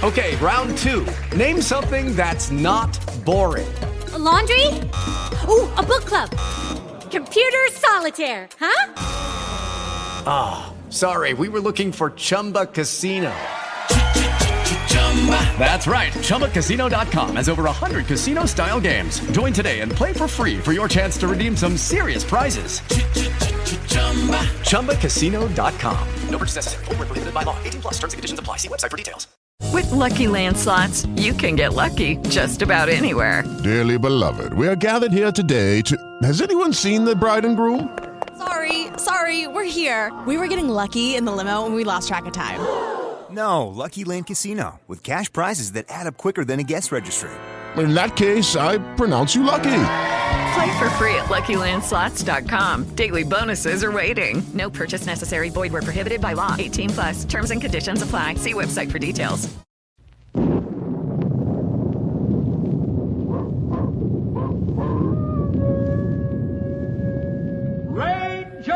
Okay, round 2. Name something that's not boring. A laundry? Ooh, a book club. Computer solitaire, huh? Ah, sorry, we were looking for Chumba Casino. That's right, ChumbaCasino.com has over 100 casino-style games. Join today and play for free for your chance to redeem some serious prizes. ChumbaCasino.com. No purchase necessary. Void where prohibited by law. 18 plus terms and conditions apply. See website for details. With Lucky Land Slots, you can get lucky just about anywhere. Dearly beloved, we are gathered here today to... Has anyone seen the bride and groom? Sorry, we're here. We were getting lucky in the limo and we lost track of time. No, Lucky Land Casino, with cash prizes that add up quicker than a guest registry. In that case, I pronounce you lucky. Play for free at LuckyLandSlots.com. Daily bonuses are waiting. No purchase necessary. Void where prohibited by law. 18 plus. Terms and conditions apply. See website for details. Ranger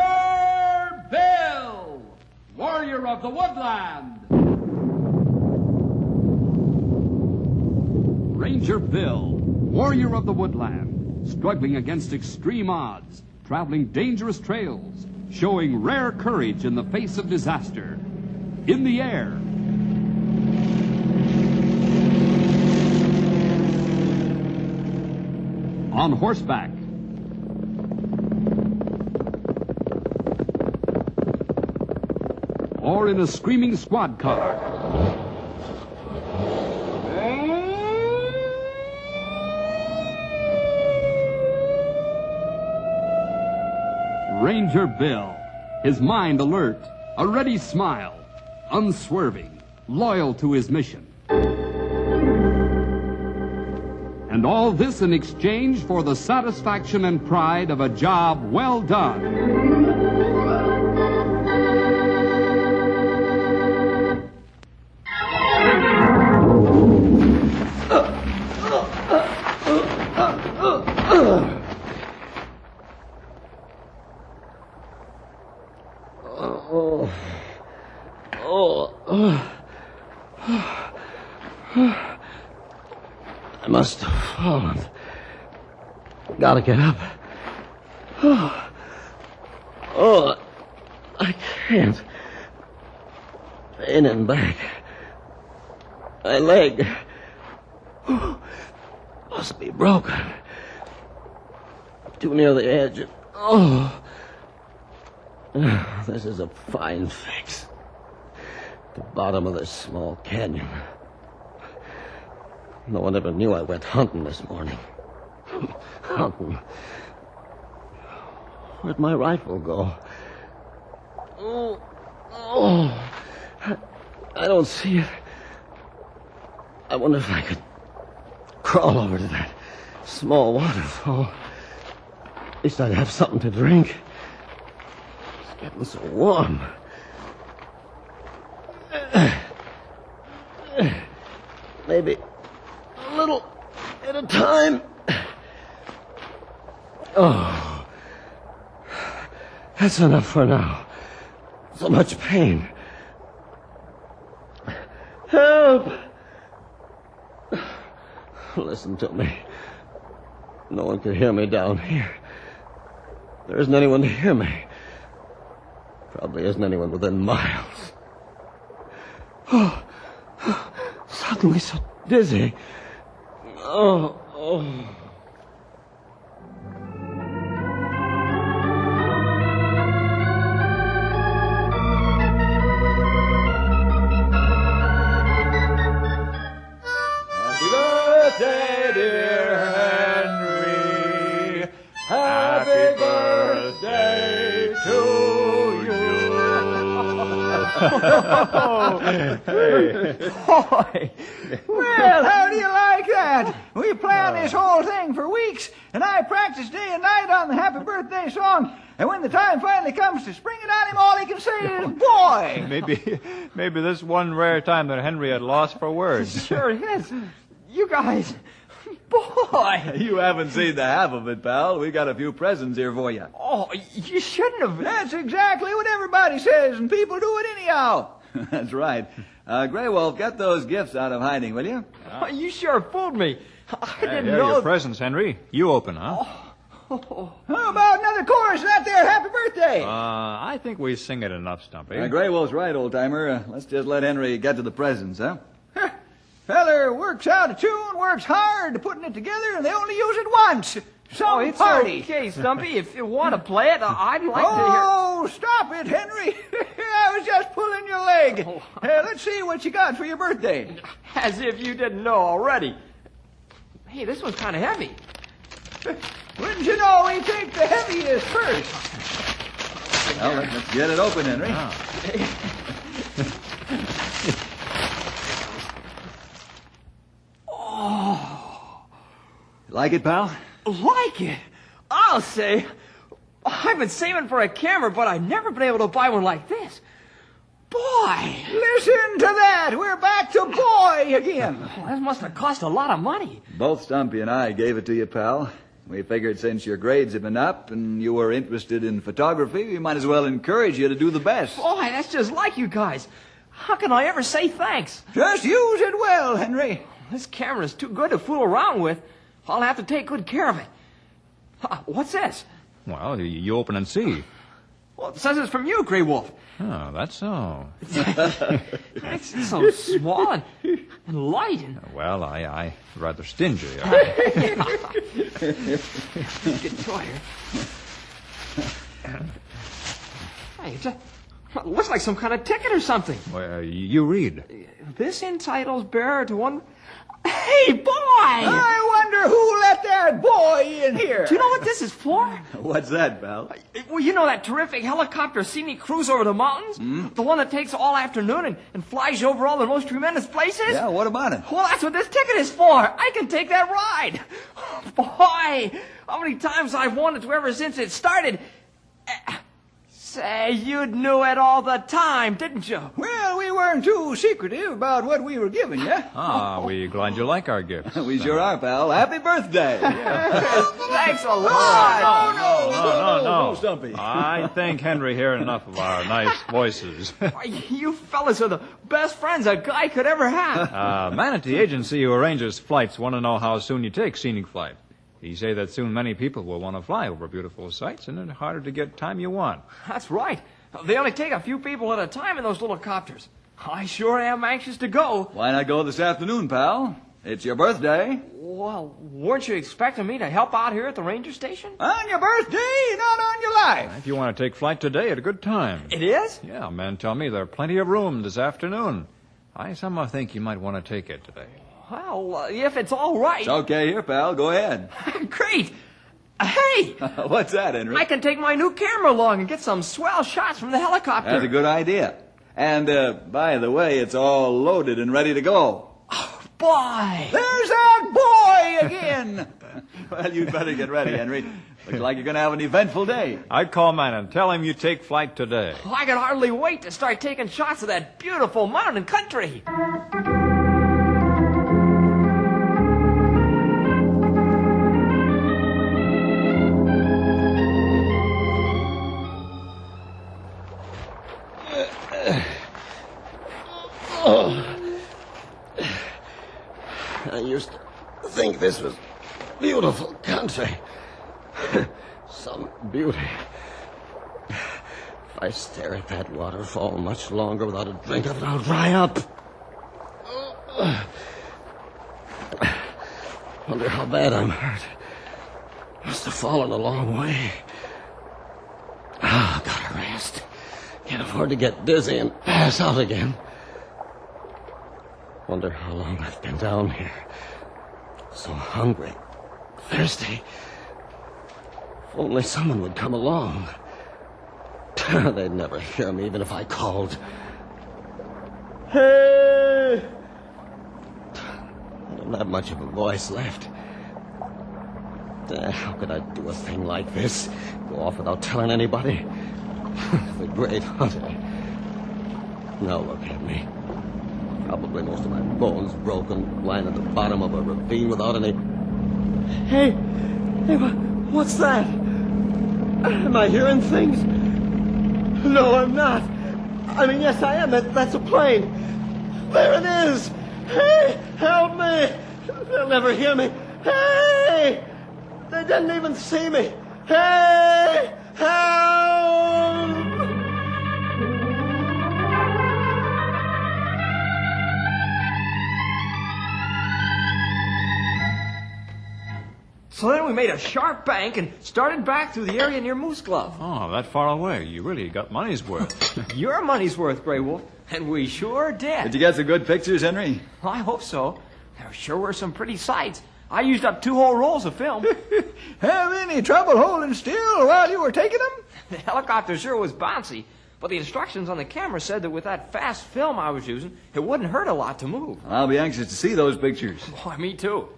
Bill, warrior of the woodland. Ranger Bill, warrior of the woodland, struggling against extreme odds, traveling dangerous trails, showing rare courage in the face of disaster. In the air, on horseback, or in a screaming squad car. Ranger Bill, his mind alert, a ready smile, unswerving, loyal to his mission. And all this in exchange for the satisfaction and pride of a job well done. I must have fallen. Gotta get up. I can't. In and back. My leg must be broken. Too near the edge. This is a fine fix. The bottom of this small canyon. No one ever knew I went hunting this morning. Hunting. Where'd my rifle go? I don't see it. I wonder if I could crawl over to that small waterfall. At least I'd have something to drink. It's getting so warm. Maybe a little at a time. That's enough for now. So much pain. Help! Listen to me. No one can hear me down here. There isn't anyone to hear me. Probably isn't anyone within miles. Suddenly so dizzy. Happy birthday, dear Henry. Happy birthday to Boy. Well, how do you like that? We planned this whole thing for weeks, and I practiced day and night on the happy birthday song. And when the time finally comes to spring it on him, all he can say is, boy! Maybe this one rare time that Henry had lost for words. Sure is. You guys, boy! You haven't seen the half of it, pal. We got a few presents here for you. Oh, you shouldn't have. That's exactly what everybody says, and people do it anyhow. That's right. Grey Wolf, get those gifts out of hiding, will you? You sure fooled me. I didn't Here are know. your presents, Henry. You open, huh? How about another chorus of that there happy birthday? I think we sing it enough, Stumpy. Grey Wolf's right, old-timer. Let's just let Henry get to the presents, huh? Feller works out a tune, works hard to putting it together, and they only use it once. Some It's party. okay, Stumpy. If you want to play it, I'd like to hear. Oh, stop it, Henry. I was just pulling your leg. Let's see what you got for your birthday. As if you didn't know already. Hey, this one's kind of heavy. Wouldn't you know we take the heaviest first? Well, let's get it open, Henry. Like it, pal? Like it? I'll say. I've been saving for a camera, but I've never been able to buy one like this. Boy! Listen to that. We're back to boy again. Oh, that must have cost a lot of money. Both Stumpy and I gave it to you, pal. We figured since your grades have been up and you were interested in photography, we might as well encourage you to do the best. Boy, that's just like you guys. How can I ever say thanks? Just use it well, Henry. This camera's too good to fool around with. I'll have to take good care of it. What's this? Well, you open and see. Well, it says it's from you, Grey Wolf. Oh, that's so. It's so small and light. And... Well, I rather stingy. Get tired. Hey, it looks like some kind of ticket or something. Well, you read. This entitles bearer to one... Hey, boy! I wonder who let that boy in here. Do you know what this is for? What's that, pal? Well, you know that terrific helicopter scenic cruise over the mountains? The one that takes all afternoon and flies you over all the most tremendous places? Yeah, what about it? Well, that's what this ticket is for. I can take that ride. Boy, how many times I've wanted to ever since it started. Say, you knew it all the time, didn't you? Well, we weren't too secretive about what we were giving you. We're glad you like our gifts. We sure are, pal. Happy birthday. Thanks a lot. No, Stumpy. I think Henry heard enough of our nice voices. You fellas are the best friends a guy could ever have. Manatee Agency, who arranges flights, want to know how soon you take scenic flight. He say that soon many people will want to fly over beautiful sights, and it's harder to get time you want. That's right. They only take a few people at a time in those little copters. I sure am anxious to go. Why not go this afternoon, pal? It's your birthday. Well, weren't you expecting me to help out here at the ranger station? On your birthday, not on your life. If you want to take flight today at a good time. It is? Yeah, men tell me there are plenty of room this afternoon. I somehow think you might want to take it today. Well, if it's all right. It's okay here, pal. Go ahead. Great. Hey! What's that, Henry? I can take my new camera along and get some swell shots from the helicopter. That's a good idea. And, by the way, it's all loaded and ready to go. Oh, boy! There's that boy again! Well, you'd better get ready, Henry. Looks like you're going to have an eventful day. I'd call man and tell him you take flight today. I can hardly wait to start taking shots of that beautiful mountain country. I used to think this was beautiful country. Some beauty. If I stare at that waterfall much longer without a drink of it, I'll dry up. Wonder how bad I'm hurt. Must have fallen a long way. Gotta rest. Can't afford to get dizzy and pass out again. Wonder how long I've been down here. So hungry, thirsty. If only someone would come along. They'd never hear me even if I called. Hey! I don't have much of a voice left. How could I do a thing like this? Go off without telling anybody? The great hunter. Now look at me. Probably most of my bones broken, lying at the bottom of a ravine without any... Hey, what's that? Am I hearing things? No, I'm not. I mean, yes, I am. That's a plane. There it is! Hey, help me! They'll never hear me. Hey! They didn't even see me. Hey! Help! So then we made a sharp bank and started back through the area near Moose Glove. Oh, that far away. You really got money's worth. Your money's worth, Grey Wolf. And we sure did. Did you get some good pictures, Henry? I hope so. There sure were some pretty sights. I used up 2 whole rolls of film. Have any trouble holding still while you were taking them? The helicopter sure was bouncy, but the instructions on the camera said that with that fast film I was using, it wouldn't hurt a lot to move. I'll be anxious to see those pictures. Why, me too.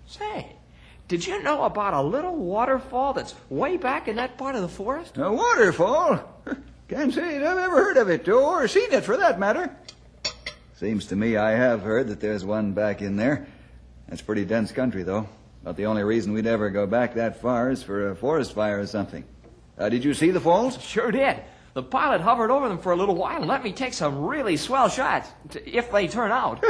Say, did you know about a little waterfall that's way back in that part of the forest? A waterfall? Can't say I've ever heard of it, or seen it for that matter. Seems to me I have heard that there's one back in there. That's pretty dense country, though. About the only reason we'd ever go back that far is for a forest fire or something. Did you see the falls? Sure did. The pilot hovered over them for a little while and let me take some really swell shots, if they turn out.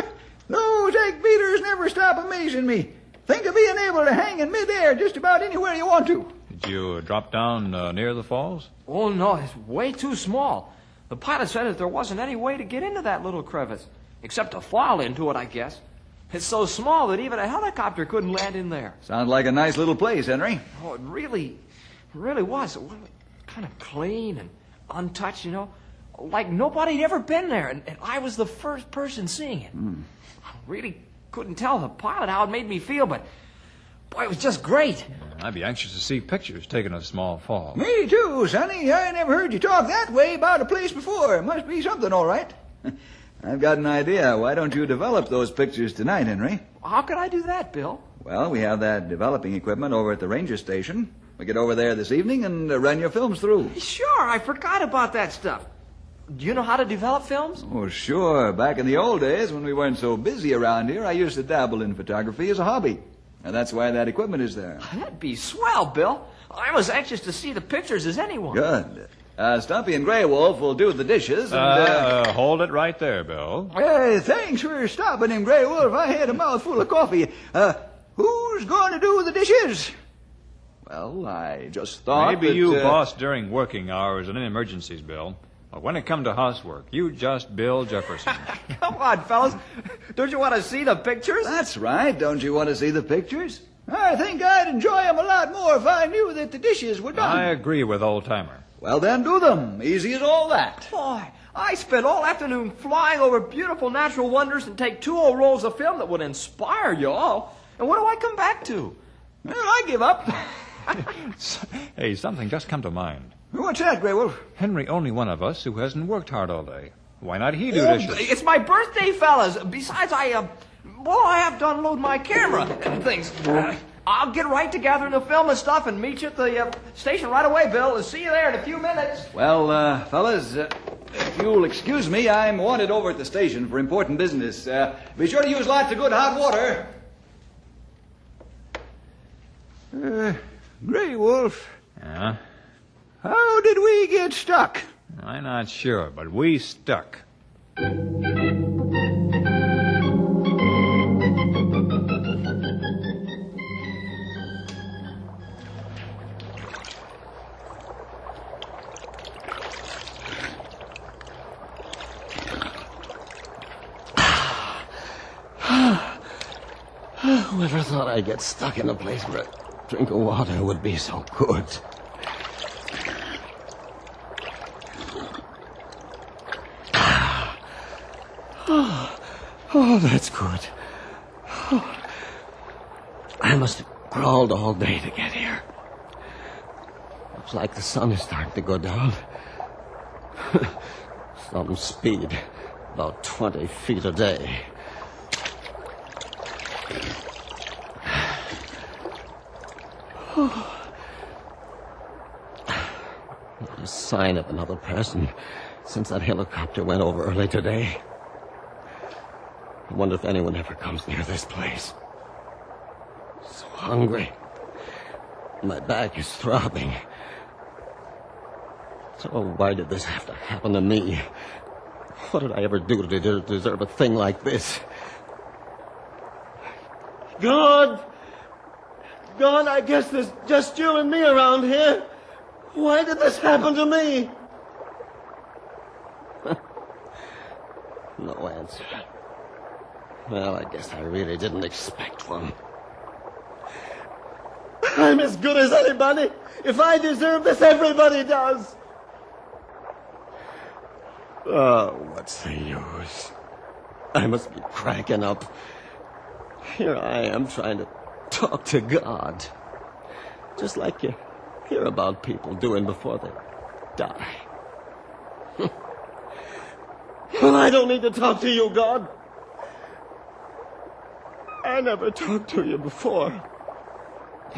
Those egg beaters never stop amazing me. Think of being able to hang in midair just about anywhere you want to. Did you drop down near the falls? Oh, no, it's way too small. The pilot said that there wasn't any way to get into that little crevice, except to fall into it, I guess. It's so small that even a helicopter couldn't land in there. Sounds like a nice little place, Henry. Oh, it really was. It was kind of clean and untouched, you know. Like nobody'd ever been there, and I was the first person seeing it. I really couldn't tell the pilot how it made me feel, but boy, it was just great. I'd be anxious to see pictures taking a small fall. Me too, Sonny. I never heard you talk that way about a place before. It must be something, all right. I've got an idea. Why don't you develop those pictures tonight, Henry? How could I do that, Bill? Well, we have that developing equipment over at the ranger station. We get over there this evening and run your films through. Sure, I forgot about that stuff. Do you know how to develop films? Oh, sure. Back in the old days when we weren't so busy around here, I used to dabble in photography as a hobby. And that's why that equipment is there. That'd be swell, Bill. I'm as anxious to see the pictures as anyone. Good. Stumpy and Grey Wolf will do the dishes and... Hold it right there, Bill. Hey, thanks for stopping him, Grey Wolf. I had a mouthful of coffee. Who's going to do the dishes? Well, I just thought Maybe you boss during working hours and in emergencies, Bill. But when it comes to housework, you just Bill Jefferson. Come on, fellas. Don't you want to see the pictures? That's right. Don't you want to see the pictures? I think I'd enjoy them a lot more if I knew that the dishes were done. I agree with Old Timer. Well, then do them. Easy as all that. Boy, I spent all afternoon flying over beautiful natural wonders and take 2 whole rolls of film that would inspire you all. And what do I come back to? Well, I give up. Hey, something just come to mind. What's that, Grey Wolf? Henry, only one of us who hasn't worked hard all day. Why not he do dishes? It's my birthday, fellas. Besides, I have to unload my camera and things. I'll get right to gathering the film and stuff and meet you at the station right away, Bill. I'll see you there in a few minutes. Well, fellas, if you'll excuse me, I'm wanted over at the station for important business. Be sure to use lots of good hot water. Grey Wolf. Yeah? How did we get stuck? I'm not sure, but we stuck. Whoever thought I'd get stuck in a place where a drink of water would be so good? Oh, that's good. Oh. I must have crawled all day to get here. Looks like the sun is starting to go down. Some speed, about 20 feet a day. Not a sign of another person since that helicopter went over early today. I wonder if anyone ever comes near this place. So hungry. My back is throbbing. So why did this have to happen to me? What did I ever do to deserve a thing like this? God, I guess there's just you and me around here. Why did this happen to me? No answer. Well, I guess I really didn't expect one. I'm as good as anybody. If I deserve this, everybody does. Oh, what's the use? I must be cracking up. Here I am trying to talk to God. Just like you hear about people doing before they die. Well, I don't need to talk to you, God. I never talked to you before.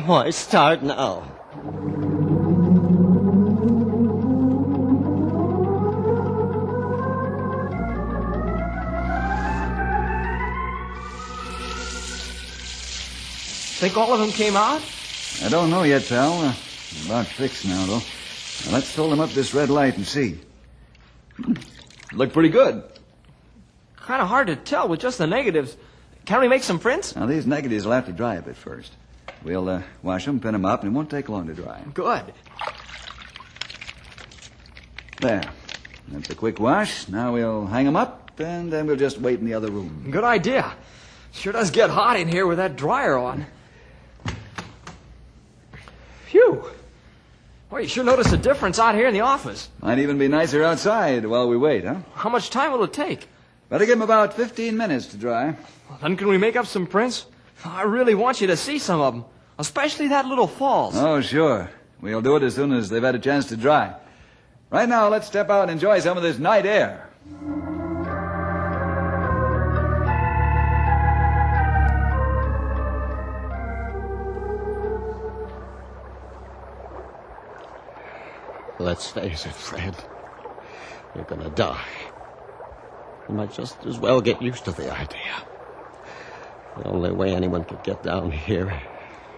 Why start now? Think all of them came out? I don't know yet, pal. About fixed now, though. Now, let's hold them up this red light and see. Look pretty good. Kind of hard to tell with just the negatives. Can we make some prints? Now, these negatives will have to dry a bit first. We'll wash them, pin them up, and it won't take long to dry. Good. There. That's a quick wash. Now we'll hang them up, and then we'll just wait in the other room. Good idea. Sure does get hot in here with that dryer on. Phew. Well, you sure notice a difference out here in the office. Might even be nicer outside while we wait, huh? How much time will it take? Better give them about 15 minutes to dry. Well, then can we make up some prints? I really want you to see some of them, especially that little falls. Oh, sure. We'll do it as soon as they've had a chance to dry. Right now, let's step out and enjoy some of this night air. Let's face it, Fred. You're gonna die. You might just as well get used to the idea. The only way anyone could get down here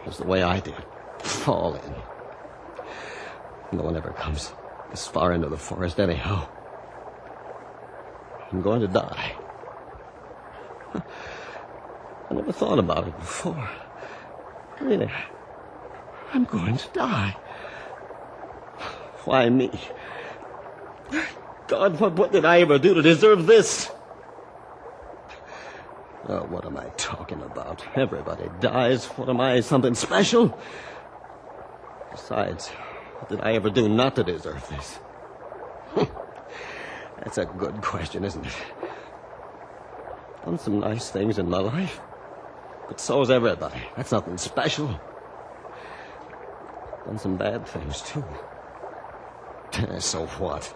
is the way I did. Fall in. No one ever comes this far into the forest anyhow. I'm going to die. I never thought about it before. Really, I'm going to die. Why me? God, what did I ever do to deserve this? Oh, what am I talking about? Everybody dies. What am I, something special? Besides, what did I ever do not to deserve this? That's a good question, isn't it? Done some nice things in my life, but so's everybody. That's nothing special. Done some bad things, too. So what?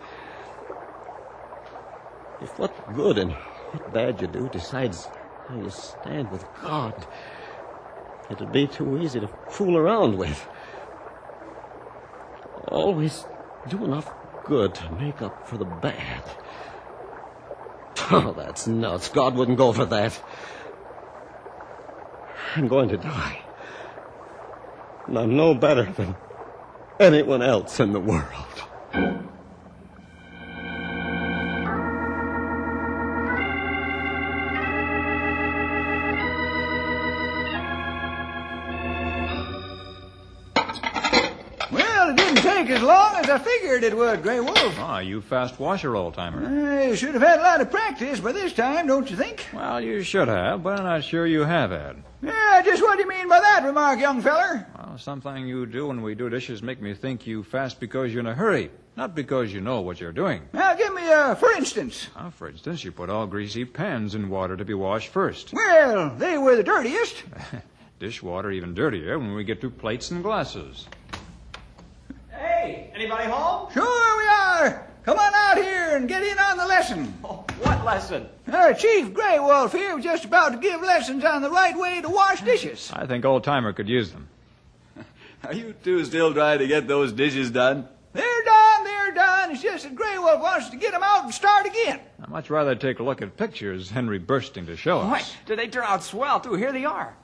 If what good and what bad you do decides how you stand with God, it'd be too easy to fool around with. Always do enough good to make up for the bad. Oh, that's nuts. God wouldn't go for that. I'm going to die. And I'm no better than anyone else in the world. As long as I figured it would, Grey Wolf. Ah, you fast washer, old-timer. I should have had a lot of practice by this time, don't you think? Well, you should have, but I'm not sure you have had. Yeah, just what do you mean by that remark, young feller? Well, something you do when we do dishes make me think you fast because you're in a hurry, not because you know what you're doing. Now, give me a for instance. For instance, you put all greasy pans in water to be washed first. Well, they were the dirtiest. Dishwater even dirtier when we get to plates and glasses. Hey, anybody home? Sure we are. Come on out here and get in on the lesson. Oh, what lesson? Chief Grey Wolf here was just about to give lessons on the right way to wash dishes. I think old-timer could use them. Are you two still trying to get those dishes done? They're done. It's just that Grey Wolf wants to get them out and start again. I'd much rather take a look at pictures Henry bursting to show us. Wait, did they turn out swell, too? Here they are.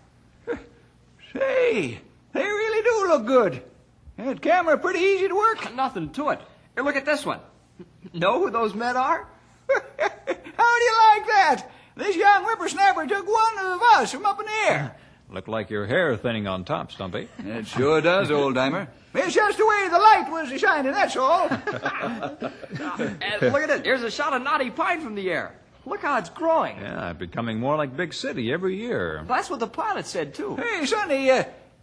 Say, they really do look good. That camera pretty easy to work. Nothing to it. Here, look at this one. Know who those men are? do you like that? This young whippersnapper took one of us from up in the air. Look like your hair thinning on top, Stumpy. It sure does, old-timer. It's just the way the light was shining, that's all. And look at it. Here's a shot of Knotty Pine from the air. Look how it's growing. Yeah, becoming more like Big City every year. That's what the pilot said, too. Hey, Sonny,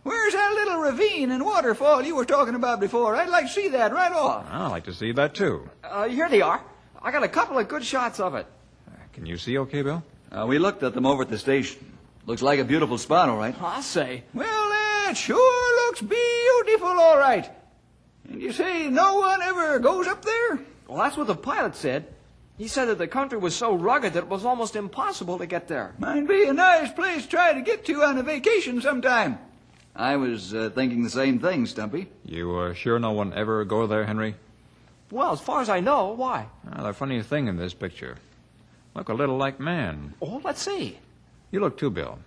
where's that little ravine and waterfall you were talking about before? I'd like to see that right off. I'd like to see that, too. Here they are. I got a couple of good shots of it. Can you see okay, Bill? We looked at them over at the station. Looks like a beautiful spot, all right. I'll say. Well, it sure looks beautiful, all right. And you say no one ever goes up there? Well, that's what the pilot said. He said that the country was so rugged that it was almost impossible to get there. Might be a nice place to try to get to on a vacation sometime. I was thinking the same thing, Stumpy. You are sure no one ever go there, Henry? Well, as far as I know, why? The funny thing in this picture. Look a little like man. Oh, let's see. You look too, Bill.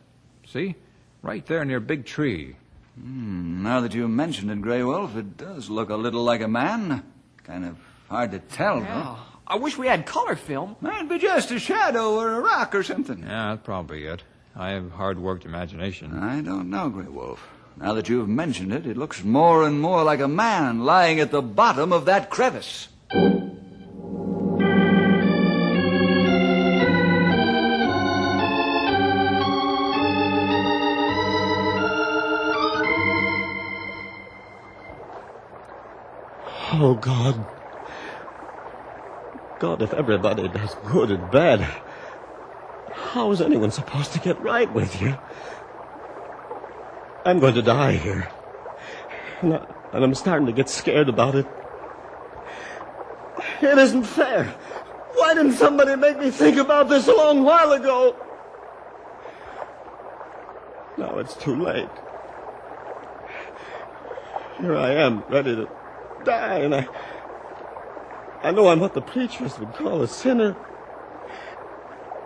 See? Right there near a big tree. Now that you mention it, Grey Wolf, it does look a little like a man. Kind of hard to tell, though. I wish we had color film. Might be just a shadow or a rock or something. Yeah, that's probably it. I have hard-worked imagination. I don't know, Grey Wolf. Now that you've mentioned it, it looks more and more like a man lying at the bottom of that crevice. Oh, God. God, if everybody does good and bad, how is anyone supposed to get right with you? I'm going to die here. And I'm starting to get scared about it. It isn't fair. Why didn't somebody make me think about this a long while ago? Now it's too late. Here I am, ready to die, and I know I'm what the preachers would call a sinner.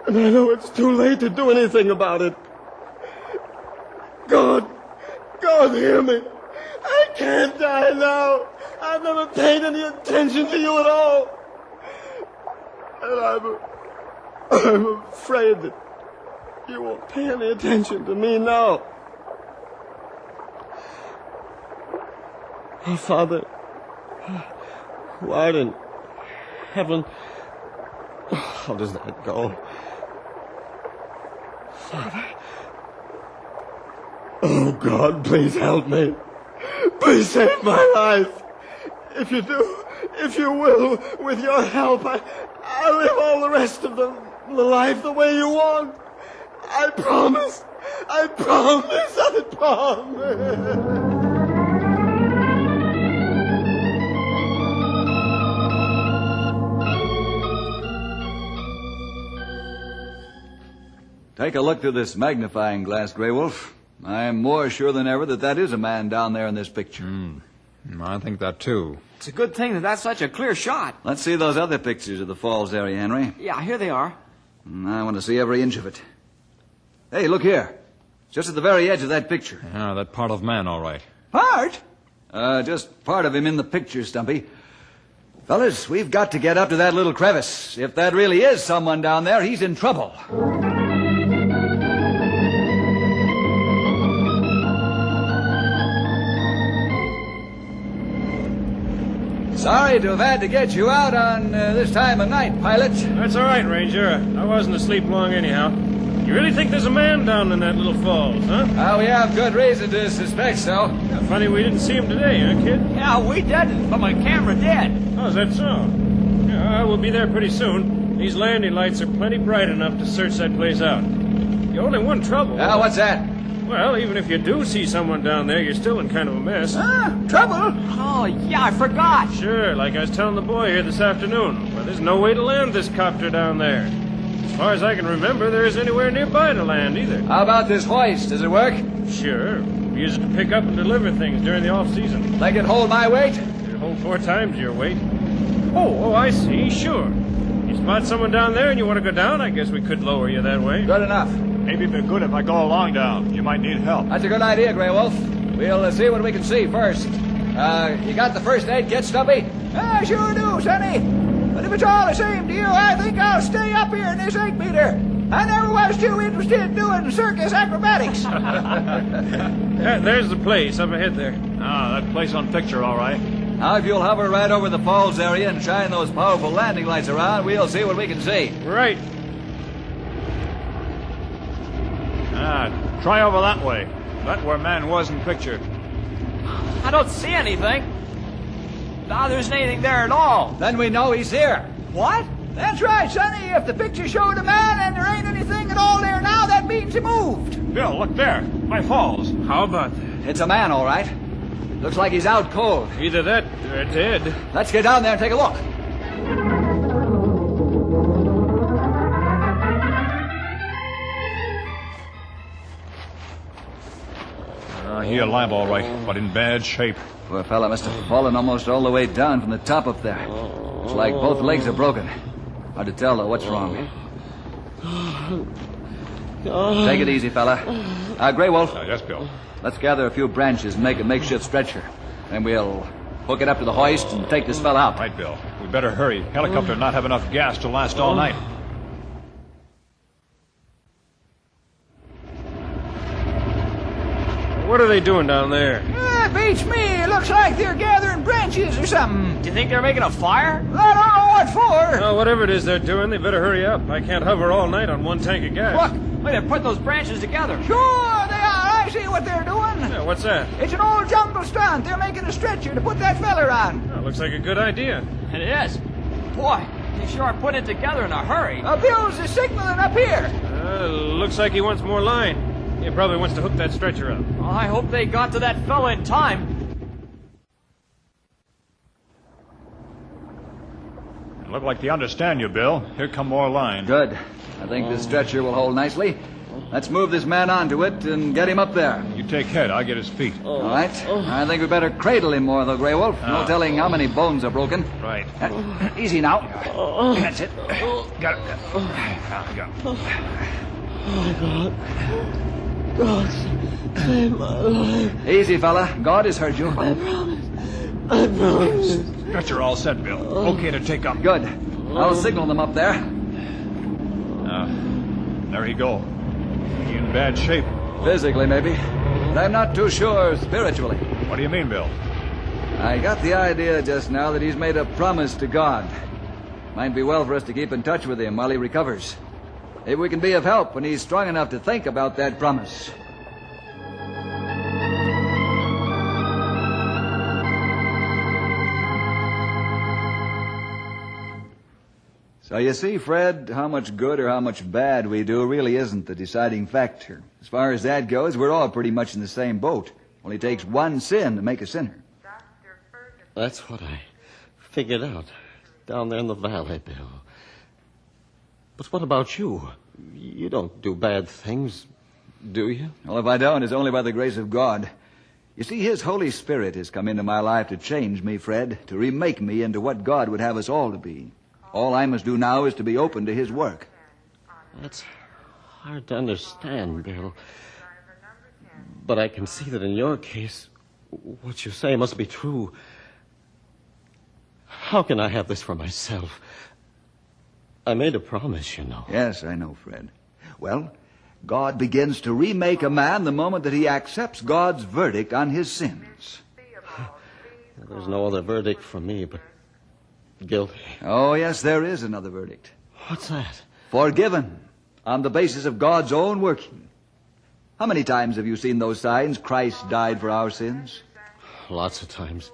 And I know it's too late to do anything about it. God, hear me. I can't die now. I've never paid any attention to you at all. And I'm afraid that you won't pay any attention to me now. Oh, Father, who art in heaven, how does that go? Father, oh God, please help me. Please save my life. If you do, if you will, with your help, I'll live all the rest of the life the way you want. I promise. I promise. Take a look through this magnifying glass, Grey Wolf. I am more sure than ever that is a man down there in this picture. I think that, too. It's a good thing that that's such a clear shot. Let's see those other pictures of the falls area, Henry. Yeah, here they are. I want to see every inch of it. Hey, look here. Just at the very edge of that picture. Yeah, that part of man, all right. Part? Just part of him in the picture, Stumpy. Fellas, we've got to get up to that little crevice. If that really is someone down there, he's in trouble. Sorry to have had to get you out on this time of night, pilot. That's all right, Ranger. I wasn't asleep long anyhow. You really think there's a man down in that little falls, huh? We have good reason to suspect so. Yeah, funny we didn't see him today, huh, kid? Yeah, we didn't, but my camera did. Oh, is that so? Yeah, we'll be there pretty soon. These landing lights are plenty bright enough to search that place out. The only one trouble... what's that? Well, even if you do see someone down there, you're still in kind of a mess. Trouble? Oh, yeah, I forgot. Sure, like I was telling the boy here this afternoon. Well, there's no way to land this copter down there. As far as I can remember, there isn't anywhere nearby to land either. How about this hoist? Does it work? Sure. We use it to pick up and deliver things during the off-season. They can hold my weight? It'll hold 4 times your weight. Oh, I see. Sure. You spot someone down there and you want to go down, I guess we could lower you that way. Good enough. Maybe it'd be good if I go along down. You might need help. That's a good idea, Grey Wolf. We'll see what we can see first. You got the first aid kit, Stumpy? I sure do, Sonny. But if it's all the same to you, I think I'll stay up here in this egg beater. I never was too interested in doing circus acrobatics. There's the place up ahead there. Ah, that place on picture, all right. Now, if you'll hover right over the falls area and shine those powerful landing lights around, we'll see what we can see. Right. Try over that way. That's where man was in picture. I don't see anything. No, there isn't anything there at all. Then we know he's here. What? That's right, Sonny. If the picture showed a man and there ain't anything at all there now, that means he moved. Bill, look there. By falls. How about that? It's a man, all right. Looks like he's out cold. Either that or dead. Let's get down there and take a look. He alive, all right, but in bad shape. Poor fella must have fallen almost all the way down from the top up there. It's like both legs are broken. Hard to tell, though, what's wrong. Take it easy, fella. Grey Wolf. Yes, Bill. Let's gather a few branches and make a makeshift stretcher. Then we'll hook it up to the hoist and take this fella out. Right, Bill. We better hurry. Helicopter not have enough gas to last all night. What are they doing down there? Beats me. It looks like they're gathering branches or something. Do you think they're making a fire? I don't know what for. Oh, whatever it is they're doing, they better hurry up. I can't hover all night on one tank of gas. Look, they're putting those branches together. Sure they are. I see what they're doing. Yeah, what's that? It's an old jungle stunt. They're making a stretcher to put that fella on. Oh, looks like a good idea. It is. Boy, they sure are putting it together in a hurry. Bill's is signaling up here. Looks like he wants more line. He probably wants to hook that stretcher up. Well, I hope they got to that fella in time. Look like they understand you, Bill. Here come more line. Good. I think this stretcher will hold nicely. Let's move this man onto it and get him up there. You take head. I'll get his feet. All right. I think we better cradle him more, though, Grey Wolf. No telling how many bones are broken. Right. Easy now. That's it. Got it. Got it. Oh, God. God, save my life. Easy, fella. God has heard you. I promise. Stretcher all set, Bill. Okay to take up. Good. I'll signal them up there. There he go. He in bad shape. Physically, maybe. But I'm not too sure spiritually. What do you mean, Bill? I got the idea just now that he's made a promise to God. Might be well for us to keep in touch with him while he recovers. Maybe we can be of help when he's strong enough to think about that promise. So you see, Fred, how much good or how much bad we do really isn't the deciding factor. As far as that goes, we're all pretty much in the same boat. Only takes one sin to make a sinner. That's what I figured out down there in the valley, Bill. But what about you? You don't do bad things, do you? Well, if I don't, it's only by the grace of God. You see, His Holy Spirit has come into my life to change me, Fred, to remake me into what God would have us all to be. All I must do now is to be open to His work. That's hard to understand, Bill. But I can see that in your case, what you say must be true. How can I have this for myself? I made a promise, you know. Yes, I know, Fred. Well, God begins to remake a man the moment that he accepts God's verdict on his sins. There's no other verdict for me but guilty. Oh, yes, there is another verdict. What's that? Forgiven, on the basis of God's own working. How many times have you seen those signs, Christ died for our sins? Lots of times.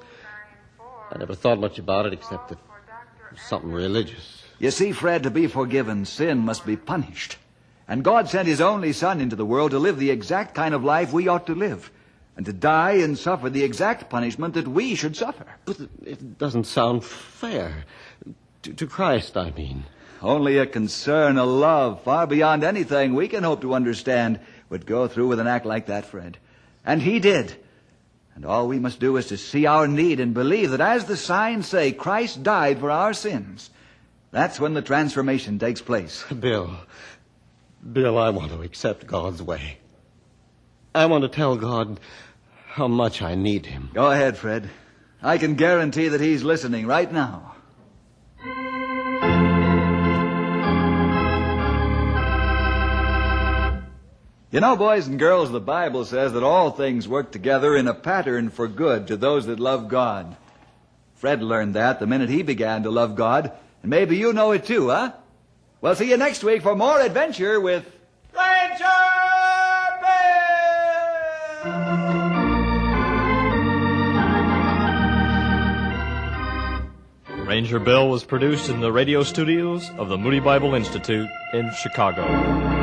I never thought much about it except that it was something religious. You see, Fred, to be forgiven, sin must be punished. And God sent His only Son into the world to live the exact kind of life we ought to live, and to die and suffer the exact punishment that we should suffer. But it doesn't sound fair. To Christ, I mean. Only a concern, a love, far beyond anything we can hope to understand, would go through with an act like that, Fred. And He did. And all we must do is to see our need and believe that, as the signs say, Christ died for our sins. That's when the transformation takes place. Bill, I want to accept God's way. I want to tell God how much I need Him. Go ahead, Fred. I can guarantee that He's listening right now. You know, boys and girls, the Bible says that all things work together in a pattern for good to those that love God. Fred learned that the minute he began to love God, and maybe you know it too, huh? Well, see you next week for more adventure with Ranger Bill! Ranger Bill was produced in the radio studios of the Moody Bible Institute in Chicago.